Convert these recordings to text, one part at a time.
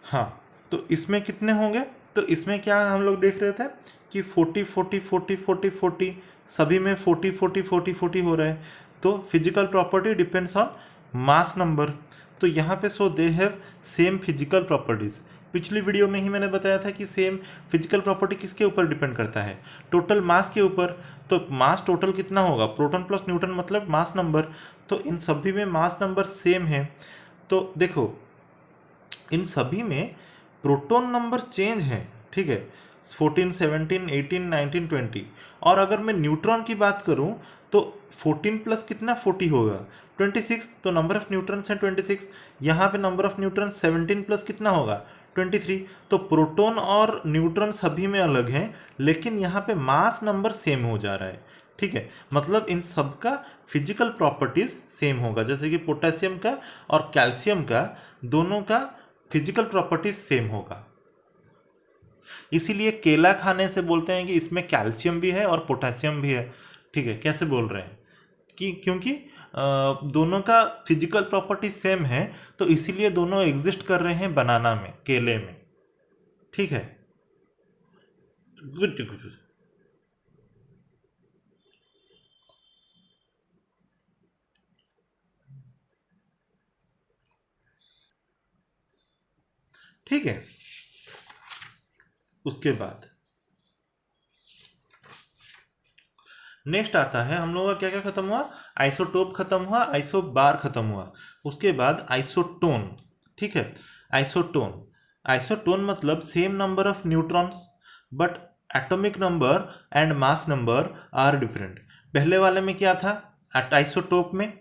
हाँ, तो इसमें कितने होंगे? तो इसमें क्या हम लोग देख रहे थे कि 40 40 40 40 40 सभी में 40 40 40 40 हो रहा है। तो physical property depends on mass number. तो यहाँ पे so they have same physical properties. पिछली वीडियो में ही मैंने बताया था कि सेम फिजिकल प्रॉपर्टी किसके ऊपर डिपेंड करता है? टोटल मास के ऊपर। तो मास टोटल कितना होगा? प्रोटॉन प्लस न्यूट्रन मतलब मास नंबर। तो इन सभी में मास नंबर सेम है। तो देखो, इन सभी में प्रोटॉन नंबर चेंज है, ठीक है, 14 17 18 19 20। और अगर मैं न्यूट्रॉन की बात करूं तो 14 प्लस कितना 40 होगा 26। तो नंबर ऑफ न्यूट्रॉन्स है 26। यहाँ पे नंबर ऑफ न्यूट्रॉन 17 प्लस कितना होगा 23। तो प्रोटॉन और न्यूट्रॉन सभी में अलग हैं, लेकिन यहाँ पे मास नंबर सेम हो जा रहा है, ठीक है। मतलब इन सब का फिजिकल प्रॉपर्टीज सेम होगा, जैसे कि पोटेशियम का और कैल्शियम का दोनों का फिजिकल प्रॉपर्टीज सेम होगा। इसीलिए केला खाने से बोलते हैं कि इसमें कैल्शियम भी है और पोटेशियम भी है, ठीक है। कैसे बोल रहे हैं? कि क्योंकि दोनों का फिजिकल प्रॉपर्टी सेम है, तो इसीलिए दोनों एग्जिस्ट कर रहे हैं बनाना में, केले में, ठीक है। Good good. ठीक है, उसके बाद नेक्स्ट आता है हम लोगों का क्या क्या खत्म हुआ? आइसोटोप खत्म हुआ, आइसोबार खत्म हुआ। उसके बाद आइसोटोन, ठीक है। आइसोटोन, आइसोटोन मतलब same number of neutrons but atomic number and mass number are different. पहले वाले में क्या था? आइसोटोप में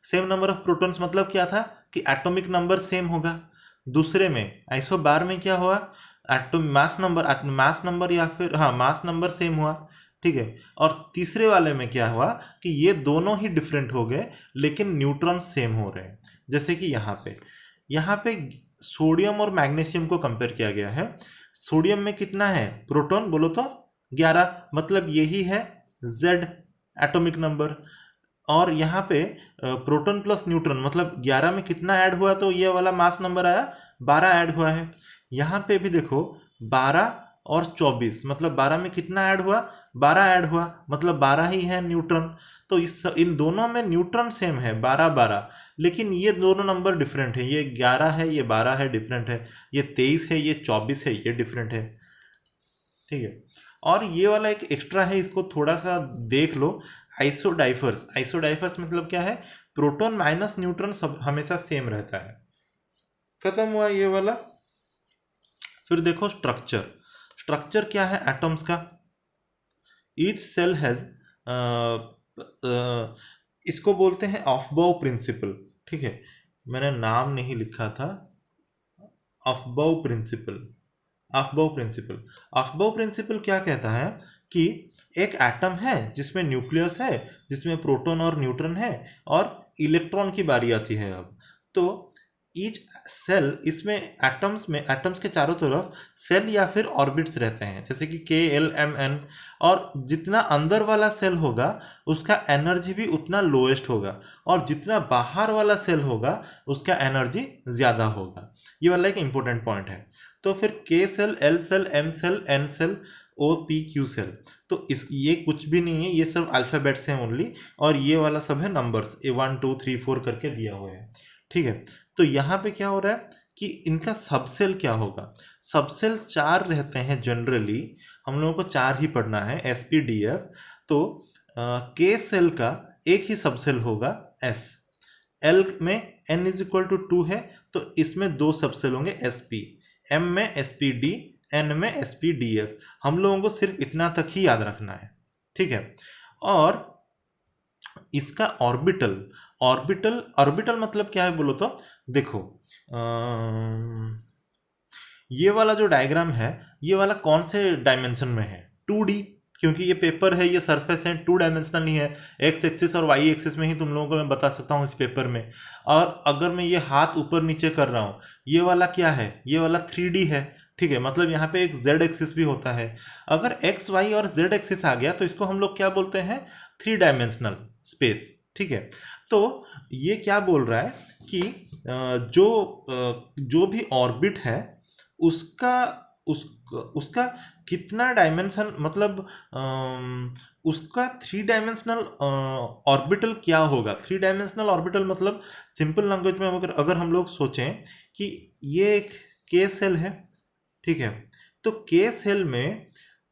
सेम नंबर ऑफ प्रोटॉन्स मतलब क्या था कि एटॉमिक नंबर सेम होगा। दूसरे में आइसोबार में क्या हुआ? एटॉम मास नंबर या फिर हाँ मास नंबर सेम हुआ, ठीक है। और तीसरे वाले में क्या हुआ कि ये दोनों ही डिफरेंट हो गए, लेकिन न्यूट्रॉन सेम हो रहे हैं। जैसे कि यहाँ पे सोडियम और मैग्नीशियम को कंपेयर किया गया है। सोडियम में कितना है प्रोटॉन? बोलो तो 11, मतलब यही है Z एटॉमिक नंबर। और यहाँ पे प्रोटॉन प्लस न्यूट्रॉन मतलब 11 में कितना ऐड हुआ, तो ये वाला मास नंबर आया 12 ऐड हुआ है। यहाँ पे भी देखो 12 और 24 मतलब 12 में कितना ऐड हुआ? 12 ऐड हुआ, मतलब 12 ही है न्यूट्रॉन। तो इन दोनों में न्यूट्रॉन सेम है 12 12, लेकिन ये दोनों नंबर डिफरेंट है। ये 11 है, ये 12 है, डिफरेंट है। ये 23 है, ये 24 है, ये डिफरेंट है, ठीक है। और ये वाला एक एक्स्ट्रा है, इसको थोड़ा सा देख लो। आइसोडाइफर्स, आइसोडाइफर्स मतलब क्या है? प्रोटॉन माइनस न्यूट्रॉन सब हमेशा सेम रहता है। खत्म हुआ ये वाला। फिर देखो स्ट्रक्चर, स्ट्रक्चर क्या है एटम्स का? ईच सेल हैज, इसको बोलते हैं ऑफबाउ प्रिंसिपल, ठीक है। मैंने नाम नहीं लिखा था। ऑफबाउ principal, Aufbau principal. Aufbau principal क्या कहता है कि एक एटम है जिसमें न्यूक्लियस है, जिसमें प्रोटॉन और न्यूट्रॉन है, और इलेक्ट्रॉन की बारी आती है अब। तो ईच सेल, इसमें एटम्स के चारों तरफ सेल या फिर ऑर्बिट्स रहते हैं, जैसे कि KLMN। और जितना अंदर वाला सेल होगा उसका एनर्जी भी उतना लोएस्ट होगा, और जितना बाहर वाला सेल होगा उसका एनर्जी ज़्यादा होगा। ये वाला एक इंपॉर्टेंट पॉइंट है। तो फिर K shell, L shell, M shell, N shell, OPQ shell, तो ये कुछ भी नहीं है, ये सब अल्फाबेट्स हैं ओनली। और ये वाला सब है नंबर्स, 1 2 3 4 करके दिया हुआ है, ठीक है। तो यहाँ पे क्या हो रहा है कि इनका सबसेल क्या होगा? सबसेल 4 रहते हैं जनरली, हम लोगों को 4 ही पढ़ना है, SPDF। तो K सेल का एक ही सबसेल होगा S। L में N इज इक्वल टू 2 है, तो इसमें 2 सबसेल होंगे SP। M में SPD, N में SPDF। हम लोगों को सिर्फ इतना तक ही याद रखना है, ठीक है। और इसका ऑर्बिटल, ऑर्बिटल मतलब क्या है बोलो तो? देखो, ये वाला जो डायग्राम है, ये वाला कौन से डायमेंशन में है? 2D, क्योंकि ये पेपर है, ये सरफेस है, 2 डायमेंशनल नहीं है। एक्स एक्सिस और वाई एक्सिस में ही तुम लोगों को मैं बता सकता हूँ इस पेपर में। और अगर मैं ये हाथ ऊपर नीचे कर रहा हूँ, ये वाला क्या है? ये वाला 3D है, ठीक है। मतलब यहाँ पे एक Z एक्सिस भी होता है। अगर एक्स वाई और Z एक्सिस आ गया तो इसको हम लोग क्या बोलते हैं? 3 डायमेंशनल स्पेस, ठीक है। तो ये क्या बोल रहा है कि जो भी ऑर्बिट है उसका उसका कितना डायमेंशन, मतलब उसका थ्री डायमेंशनल ऑर्बिटल क्या होगा। थ्री डायमेंशनल ऑर्बिटल मतलब सिंपल लैंग्वेज में अगर हम लोग सोचें कि ये एक के सेल है, ठीक है, तो के सेल में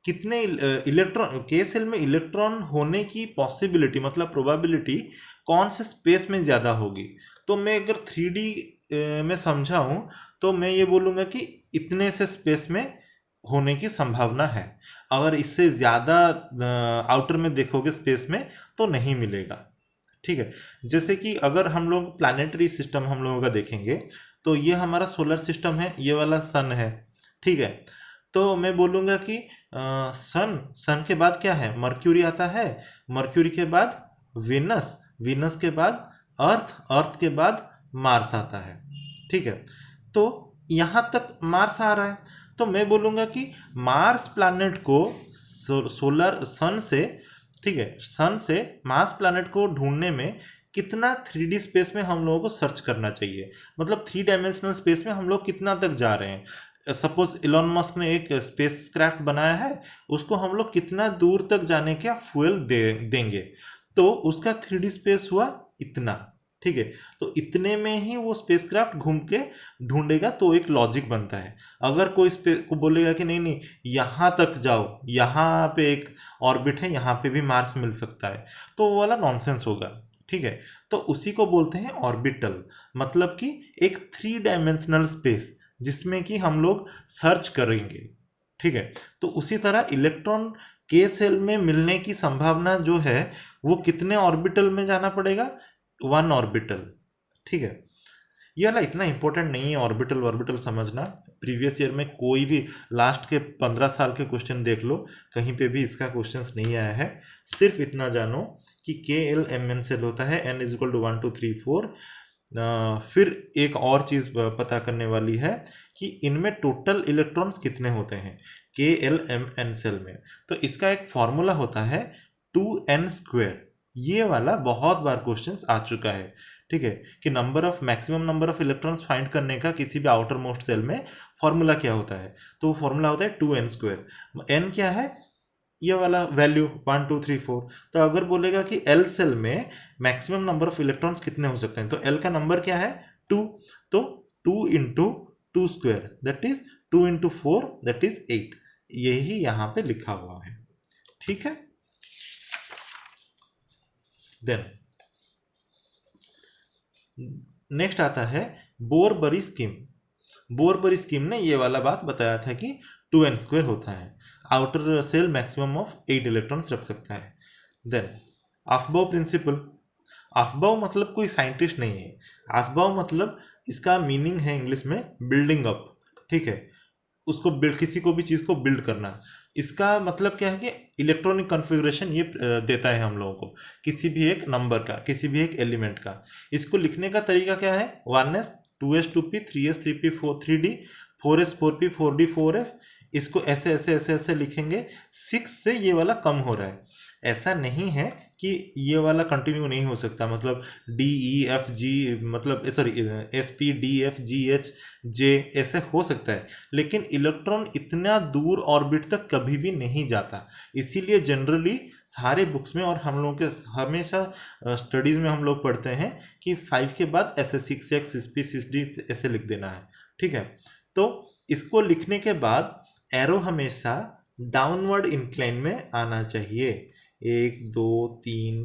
कितने इलेक्ट्रॉन, के सेल में इलेक्ट्रॉन होने की पॉसिबिलिटी मतलब प्रोबेबिलिटी कौन से स्पेस में ज़्यादा होगी। तो मैं अगर 3D में समझाऊं तो मैं ये बोलूँगा कि इतने से स्पेस में होने की संभावना है। अगर इससे ज़्यादा आउटर में देखोगे स्पेस में तो नहीं मिलेगा, ठीक है। जैसे कि अगर हम लोग प्लानिटरी सिस्टम हम लोगों का देखेंगे तो ये हमारा सोलर सिस्टम है, ये वाला सन है, ठीक है। तो मैं बोलूँगा कि सन के बाद क्या है, मर्क्यूरी आता है, मर्क्यूरी के बाद वेनस, वेनस के बाद अर्थ, अर्थ के बाद मार्स आता है, ठीक है। तो यहाँ तक मार्स आ रहा है, तो मैं बोलूँगा कि मार्स प्लैनेट को सोलर सन से, ठीक है, सन से मार्स प्लैनेट को ढूंढने में कितना 3D स्पेस में हम लोगों को सर्च करना चाहिए, मतलब 3 डायमेंशनल स्पेस में हम लोग कितना तक जा रहे हैं। सपोज इलॉन मस्क ने एक स्पेस क्राफ्ट बनाया है, उसको हम लोग कितना दूर तक जाने का फ्यूल देंगे, तो उसका 3D स्पेस हुआ इतना, ठीक है। तो इतने में ही वो स्पेसक्राफ्ट घूम के ढूंढेगा, तो एक लॉजिक बनता है। अगर कोई को बोलेगा कि नहीं नहीं यहाँ तक जाओ, यहाँ पे एक ऑर्बिट है, यहाँ पे भी मार्स मिल सकता है, तो वो वाला नॉनसेंस होगा, ठीक है। तो उसी को बोलते हैं ऑर्बिटल, मतलब कि एक 3 डायमेंशनल स्पेस जिसमें कि हम लोग सर्च करेंगे, ठीक है। तो उसी तरह इलेक्ट्रॉन के सेल में मिलने की संभावना जो है वो कितने ऑर्बिटल में जाना पड़ेगा, 1 ऑर्बिटल, ठीक है। ये वाला इतना इंपॉर्टेंट नहीं है ऑर्बिटल ऑर्बिटल समझना। प्रीवियस ईयर में कोई भी लास्ट के 15 साल के क्वेश्चन देख लो, कहीं पे भी इसका क्वेश्चंस नहीं आया है। सिर्फ इतना जानो कि के एल एम एन सेल होता है, एन इज इक्वल टू 1 2 3 4। फिर एक और चीज पता करने वाली है कि इनमें टोटल इलेक्ट्रॉन्स कितने होते हैं के एल एम एन सेल में। तो इसका एक फॉर्मूला होता है 2n²। ये वाला बहुत बार क्वेश्चंस आ चुका है, ठीक है, कि number of maximum number of electrons find करने का किसी भी आउटर मोस्ट सेल में फॉर्मूला क्या होता है। तो वो फॉर्मूला होता है 2n²। एन क्या है, ये वाला वैल्यू 1 2 3 4। तो अगर बोलेगा कि एल सेल में मैक्सिमम नंबर ऑफ इलेक्ट्रॉन्स कितने हो सकते हैं, तो एल का नंबर क्या है 2। तो 2 into 2² that is 2 into 4 that is 8। यही यहाँ पे लिखा हुआ है, ठीक है। देन नेक्स्ट आता है बोरबरी स्कीम। बोरबरी स्कीम ने ये वाला बात बताया था कि 2n² होता है, outer shell maximum of 8 electrons रख सकता है। Then Aufbau principal. अफबाउ मतलब कोई साइंटिस्ट नहीं है, अफबाउ मतलब इसका मीनिंग है इंग्लिश में बिल्डिंग अप, ठीक है। उसको बिल्ड, किसी को भी चीज़ को बिल्ड करना, इसका मतलब क्या है कि इलेक्ट्रॉनिक कॉन्फ़िगरेशन ये देता है हम लोगों को किसी भी एक नंबर का, किसी भी एक एलिमेंट का। इसको लिखने का तरीका क्या है, 1s 2s 2p 3s 3p 3d 4s 4p 4d 4f। इसको ऐसे ऐसे ऐसे ऐसे लिखेंगे, 6 से ये वाला कम हो रहा है। ऐसा नहीं है कि ये वाला कंटिन्यू नहीं हो सकता, मतलब डी ई एफ जी, मतलब sorry S P D F G H J ऐसे हो सकता है, लेकिन इलेक्ट्रॉन इतना दूर ऑर्बिट तक कभी भी नहीं जाता। इसीलिए जनरली सारे बुक्स में और हम लोगों के हमेशा स्टडीज में हम लोग पढ़ते हैं कि 5 के बाद ऐसे 6x 6p 6d ऐसे लिख देना है, ठीक है। तो इसको लिखने के बाद एरो हमेशा डाउनवर्ड इंक्लाइन में आना चाहिए, 1 2 3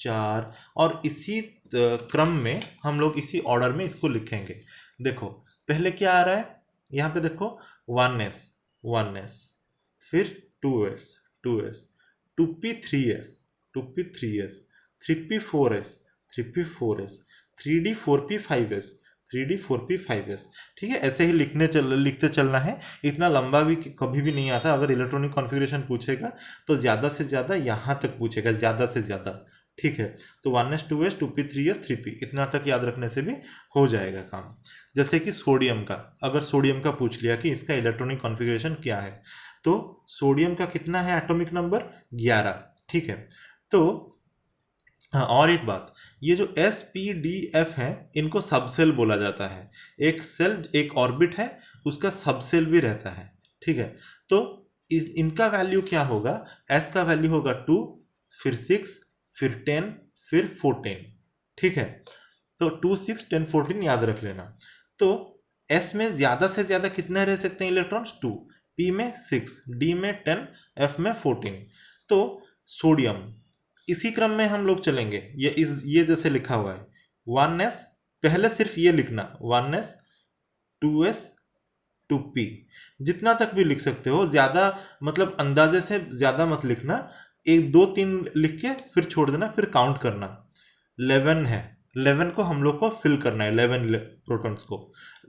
4, और इसी क्रम में हम लोग इसी ऑर्डर में इसको लिखेंगे। देखो पहले क्या आ रहा है, यहाँ पे देखो 1s 1s, फिर 2s 2s, 2p 3s 2p 3s, 3p 4s 3p 4s, 3d 4p 5s 3d 4p 5s, ठीक है। ऐसे ही लिखते चलना है, इतना लंबा भी कभी भी नहीं आता। अगर इलेक्ट्रॉनिक कॉन्फ़िगरेशन पूछेगा तो ज़्यादा से ज़्यादा यहाँ तक पूछेगा, ज़्यादा से ज़्यादा, ठीक है। तो 1s 2s 2p 3s 3p इतना तक याद रखने से भी हो जाएगा काम। जैसे कि सोडियम का, अगर सोडियम का पूछ लिया कि इसका इलेक्ट्रॉनिक कॉन्फ़िगरेशन क्या है, तो सोडियम का कितना है एटॉमिक नंबर 11, ठीक है। तो हाँ, और एक बात, ये जो एस पी डी एफ है इनको सबसेल बोला जाता है। एक सेल, एक ऑर्बिट है, उसका सबसेल भी रहता है, ठीक है। तो इनका वैल्यू क्या होगा, s का वैल्यू होगा 2, फिर 6, फिर 10, फिर 14, ठीक है। तो 2, 6, 10, 14 याद रख लेना। तो s में ज्यादा से ज्यादा कितने रह सकते हैं इलेक्ट्रॉन्स, 2, p में 6, d में 10, f में 14। तो सोडियम इसी क्रम में हम लोग चलेंगे, ये जैसे लिखा हुआ है 1s, पहले सिर्फ ये लिखना 1s 2s 2p, जितना तक भी लिख सकते हो, ज्यादा मतलब अंदाजे से ज्यादा मत लिखना, 1 2 3 लिख के फिर छोड़ देना, फिर काउंट करना। 11 है, 11 को हम लोग को फिल करना है, 11 प्रोटॉन्स को।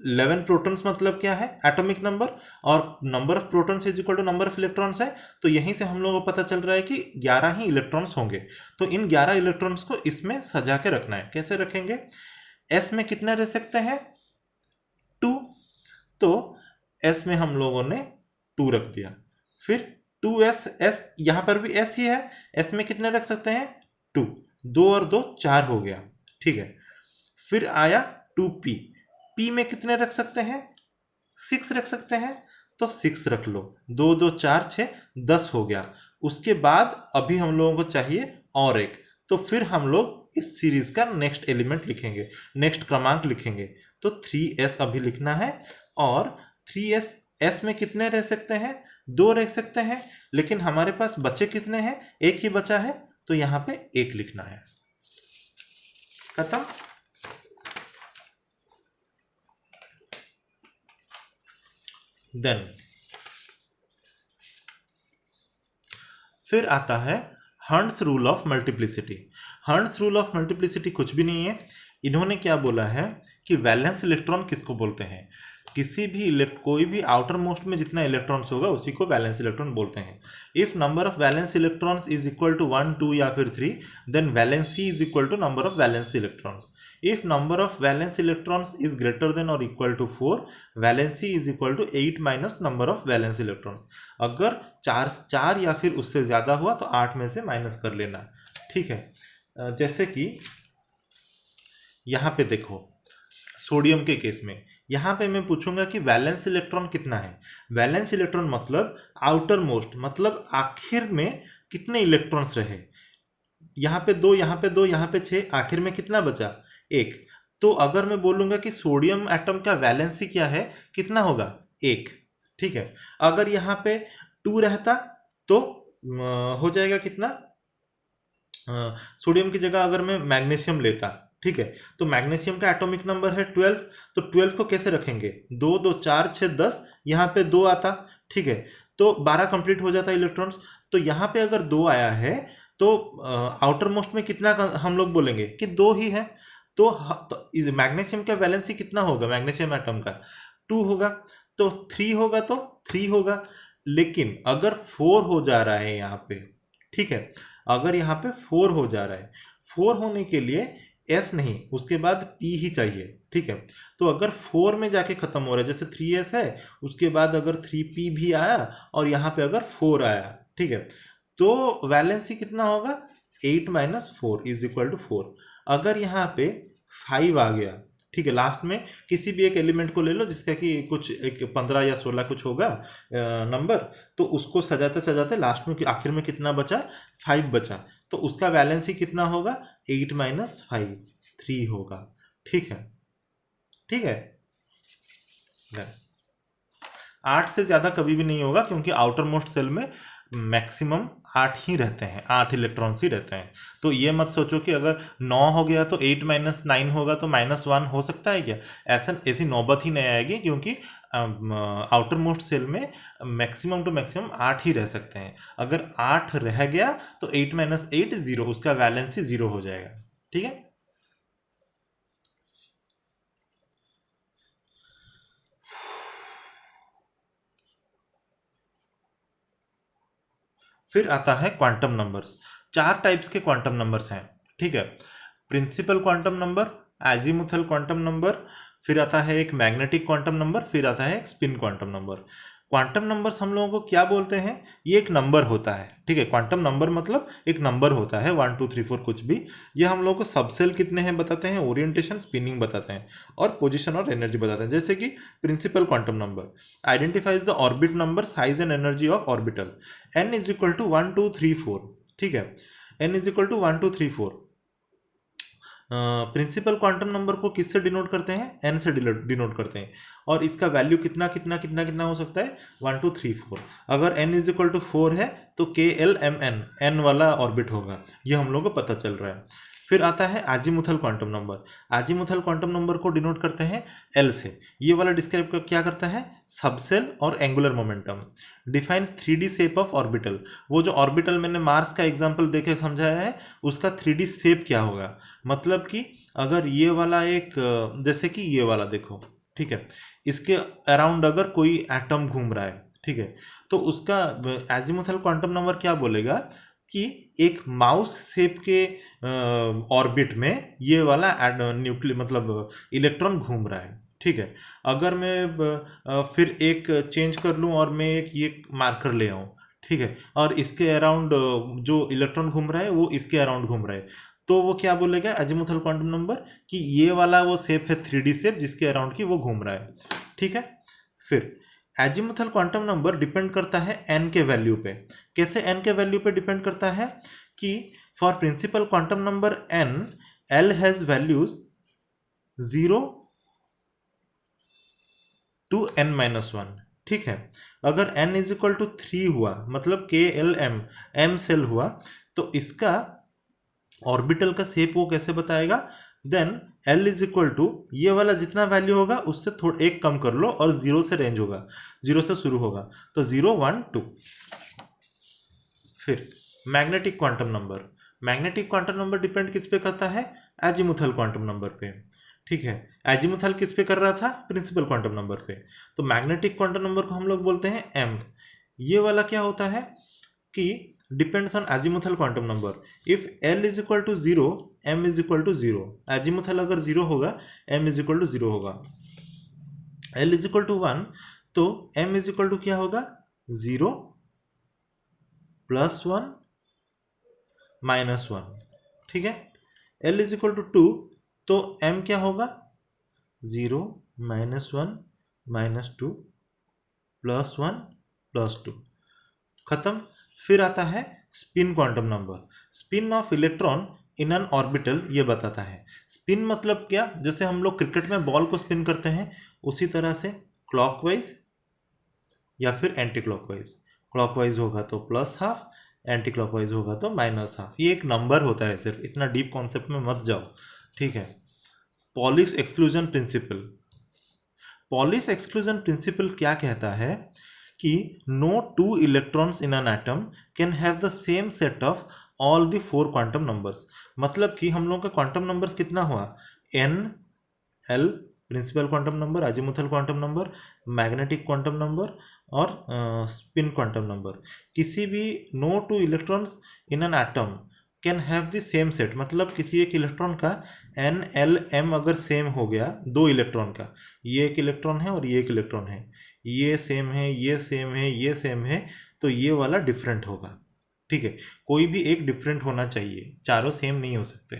11 प्रोटॉन्स मतलब क्या है, एटॉमिक नंबर, और number of protons is equal to number of electrons है। तो यहीं से हम लोगों को पता चल रहा है कि 11 ही इलेक्ट्रॉन्स होंगे। तो इन 11 इलेक्ट्रॉन्स को इसमें सजा के रखना है। कैसे रखेंगे, s में कितने रह सकते हैं, 2, तो s में हम लोगों ने 2 रख दिया। फिर 2s, s यहां पर भी s ही है, s में कितने रख सकते हैं, 2, 2 और 2 4 हो गया, ठीक है। फिर आया 2p, p में कितने रख सकते हैं, 6 रख सकते हैं, तो 6 रख लो, 2 2 4 6 10 हो गया। उसके बाद अभी हम लोगों को चाहिए और एक, तो फिर हम लोग इस सीरीज का नेक्स्ट एलिमेंट लिखेंगे, नेक्स्ट क्रमांक लिखेंगे। तो 3s अभी लिखना है, और 3s, s में कितने रह सकते हैं, 2 रह सकते हैं, लेकिन हमारे पास बचे कितने हैं, एक ही बचा है, तो यहां पे 1 लिखना है। खत्म। देन फिर आता है hertz rule of multiplicity. Hertz rule of multiplicity कुछ भी नहीं है, इन्होंने क्या बोला है कि वैलेंस इलेक्ट्रॉन किसको बोलते हैं, किसी भी कोई भी आउटर मोस्ट में जितना इलेक्ट्रॉन्स होगा उसी को वैलेंस इलेक्ट्रॉन बोलते हैं। If number of valence electrons is equal to 1 2 या फिर 3, then valency is equal to number of valence electrons. If number of valence electrons is greater than और equal to 4, valency is equal to 8 minus number of valence electrons. अगर 4 या फिर उससे ज्यादा हुआ तो 8 में से माइनस कर लेना, ठीक है। जैसे कि यहां पे देखो, सोडियम के केस में यहां पे मैं पूछूंगा कि वैलेंस इलेक्ट्रॉन कितना है। वैलेंस इलेक्ट्रॉन मतलब आउटर मोस्ट, मतलब आखिर में कितने इलेक्ट्रॉन्स रहे, यहां पे 2, यहां पे 2, यहां पे 6, आखिर में कितना बचा, 1। तो अगर मैं बोलूंगा कि सोडियम एटम का वैलेंसी क्या है, कितना होगा, 1, ठीक है। अगर यहां पे 2 रहता तो हो जाएगा कितना, सोडियम की जगह अगर मैं मैग्नीशियम लेता, ठीक है, तो मैग्नीशियम का एटॉमिक नंबर है 12, तो 12 को कैसे रखेंगे, 2 2 4 6 10, यहाँ पे 2 आता, ठीक है, तो 12 कंप्लीट हो जाता इलेक्ट्रॉन्स। तो यहाँ पे अगर 2 आया है तो आउटर मोस्ट में कितना हम लोग बोलेंगे कि 2 ही है। तो मैग्नीशियम का वैलेंसी कितना होगा, मैग्नीशियम एटम का 2 होगा, तो 3 होगा, तो 3 होगा। लेकिन अगर 4 हो जा रहा है यहाँ पे, ठीक है, अगर यहाँ पे 4 हो जा रहा है, 4 होने के लिए s नहीं, उसके बाद p ही चाहिए, ठीक है। तो अगर 4 में जाके खत्म हो रहा है, जैसे 3s है, उसके बाद अगर 3p भी आया और यहाँ पे अगर 4 आया, ठीक है, तो वैलेंसी कितना होगा, 8 माइनस 4 इज इक्वल टू 4। अगर यहाँ पे 5 आ गया, ठीक है, लास्ट में किसी भी एक एलिमेंट को ले लो जिसका कि कुछ एक 15 या 16 कुछ होगा नंबर, तो उसको सजाते सजाते लास्ट में आखिर में कितना बचा, 5 बचा, तो उसका वैलेंसी कितना होगा, 8 माइनस 5 3 होगा, ठीक है, ठीक है। 8 से ज्यादा कभी भी नहीं होगा, क्योंकि आउटर मोस्ट सेल में मैक्सिमम 8 ही रहते हैं, 8 इलेक्ट्रॉन्स ही रहते हैं। तो ये मत सोचो कि अगर 9 हो गया तो 8 माइनस 9 होगा तो -1 हो सकता है क्या, ऐसी नौबत ही नहीं आएगी, क्योंकि आउटर मोस्ट सेल में मैक्सिमम टू मैक्सिमम 8 ही रह सकते हैं। अगर 8 रह गया तो 8 माइनस 8 0, उसका वैलेंसी 0 हो जाएगा, ठीक है। फिर आता है क्वांटम नंबर्स। 4 टाइप्स के क्वांटम नंबर्स हैं, ठीक है। Principal quantum number, azimuthal quantum number, फिर आता है एक मैग्नेटिक क्वांटम नंबर, फिर आता है एक spin quantum number. Quantum numbers हम लोगों को क्या बोलते हैं, ये एक नंबर होता है, ठीक है। क्वांटम नंबर मतलब एक नंबर होता है, 1 2 3 4 कुछ भी। ये हम लोगों को सबसेल कितने हैं बताते हैं, ओरिएंटेशन, स्पिनिंग बताते हैं, और पोजीशन और एनर्जी बताते हैं। जैसे कि principal quantum number identifies the orbit number, size and energy of orbital. n is equal to 1 2 3 4, ठीक है। n is equal to 1 2 3 4। Principal quantum number को किससे डिनोट करते हैं, n से डिनोट करते हैं, और इसका वैल्यू कितना कितना कितना कितना हो सकता है, 1 2 3 4। अगर n इज इक्वल टू 4 है तो KLMN n वाला ऑर्बिट होगा, ये हम लोग को पता चल रहा है। फिर आता है आजीमुथल क्वांटम नंबर। आजीमुथल क्वांटम नंबर को डिनोट करते हैं L से। ये वाला डिस्क्राइब क्या करता है, सबसेल और angular momentum. Defines 3D shape of orbital. वो जो ऑर्बिटल मैंने मार्स का एग्जांपल देके समझाया है, उसका 3D शेप क्या होगा, मतलब कि अगर ये वाला एक, जैसे कि ये वाला देखो, ठीक है, इसके अराउंड अगर कोई एटम घूम रहा है, ठीक है, तो उसका एजीमुथल क्वांटम नंबर क्या बोलेगा कि एक माउस शेप के ऑर्बिट में ये वाला न्यूक्लियर मतलब इलेक्ट्रॉन घूम रहा है, ठीक है। अगर मैं फिर एक चेंज कर लूं और मैं एक ये मार्कर ले आऊं, ठीक है, और इसके अराउंड जो इलेक्ट्रॉन घूम रहा है वो इसके अराउंड घूम रहा है, तो वो क्या बोलेगा अजीमुथल क्वांटम नंबर, कि ये वाला वो शेप है 3D शेप जिसके अराउंड की वो घूम रहा है, ठीक है। फिर एजीमुथल क्वांटम नंबर डिपेंड करता है n के वैल्यू पे। कैसे n के वैल्यू पे डिपेंड करता है, कि for principal quantum number n, L has values 0 to n-1, ठीक है। अगर n इज इक्वल टू 3 हुआ, मतलब KLM m सेल हुआ, तो इसका ऑर्बिटल का शेप वो कैसे बताएगा, then L is equal to ये वाला जितना वैल्यू होगा उससे थोड़ा एक कम कर लो, और 0 से रेंज होगा, 0 से शुरू होगा, तो 0 1 2। फिर magnetic quantum number. Magnetic quantum number depend किस पे करता है, एजीमुथल क्वांटम नंबर पे, ठीक है। एजीमुथल किस पे कर रहा था, प्रिंसिपल क्वांटम नंबर पे। तो मैग्नेटिक क्वांटम नंबर को हम लोग बोलते हैं m। ये वाला क्या होता है कि depends on azimuthal quantum number. If L is equal to 0, m is equal to 0। Azimuthal अगर 0 होगा, m इज इक्वल टू 0 होगा। L इज इक्वल टू 1, तो m इज इक्वल टू क्या होगा, 0 +1 -1, ठीक है। L इज इक्वल टू 2, तो m क्या होगा, 0 -1 -2 +1 +2, खत्म। फिर आता है spin quantum number. Spin off electron in an orbital ये बताता है। स्पिन मतलब क्या, जैसे हम लोग क्रिकेट में बॉल को स्पिन करते हैं, उसी तरह से क्लॉकवाइज या फिर एंटी क्लॉकवाइज। क्लॉकवाइज होगा तो +½ एंटी क्लॉकवाइज होगा तो -½ ये एक नंबर होता है, सिर्फ इतना डीप कॉन्सेप्ट में मत जाओ, ठीक है। Polish exclusion principle. Polish exclusion principle क्या कहता है कि no two electrons in an atom can have the same set of all the 4 quantum numbers। मतलब कि हम लोगों का क्वांटम नंबर्स कितना हुआ, n, l principal quantum number, azimuthal quantum number, magnetic quantum number और स्पिन क्वांटम नंबर। किसी भी no two electrons in an atom can have the same set, मतलब किसी एक इलेक्ट्रॉन का n l m अगर सेम हो गया, दो इलेक्ट्रॉन का, ये एक इलेक्ट्रॉन है और ये एक इलेक्ट्रॉन है, ये सेम है, ये सेम है, ये सेम है, तो ये वाला डिफरेंट होगा, ठीक है। कोई भी एक डिफरेंट होना चाहिए, चारों सेम नहीं हो सकते।